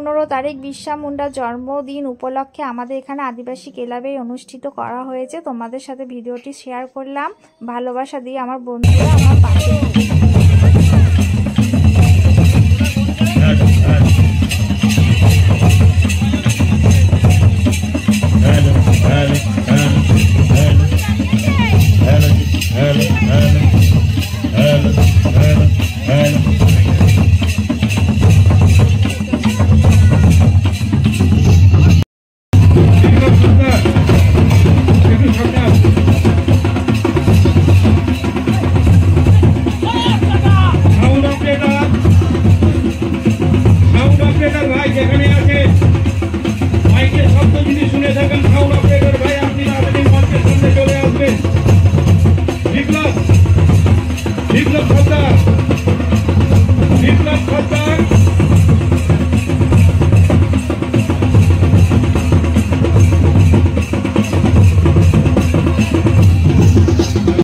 15 তারিখ বিরসা মুন্ডার জন্মদিন উপলক্ষে আমাদের এখানে আদিবাসী ক্লাবে অনুষ্ঠিত করা হয়েছে। তোমাদের সাথে ভিডিওটি শেয়ার করলাম। ভালোবাসা দিয়ে আমার বন্ধুরা আমার পাশে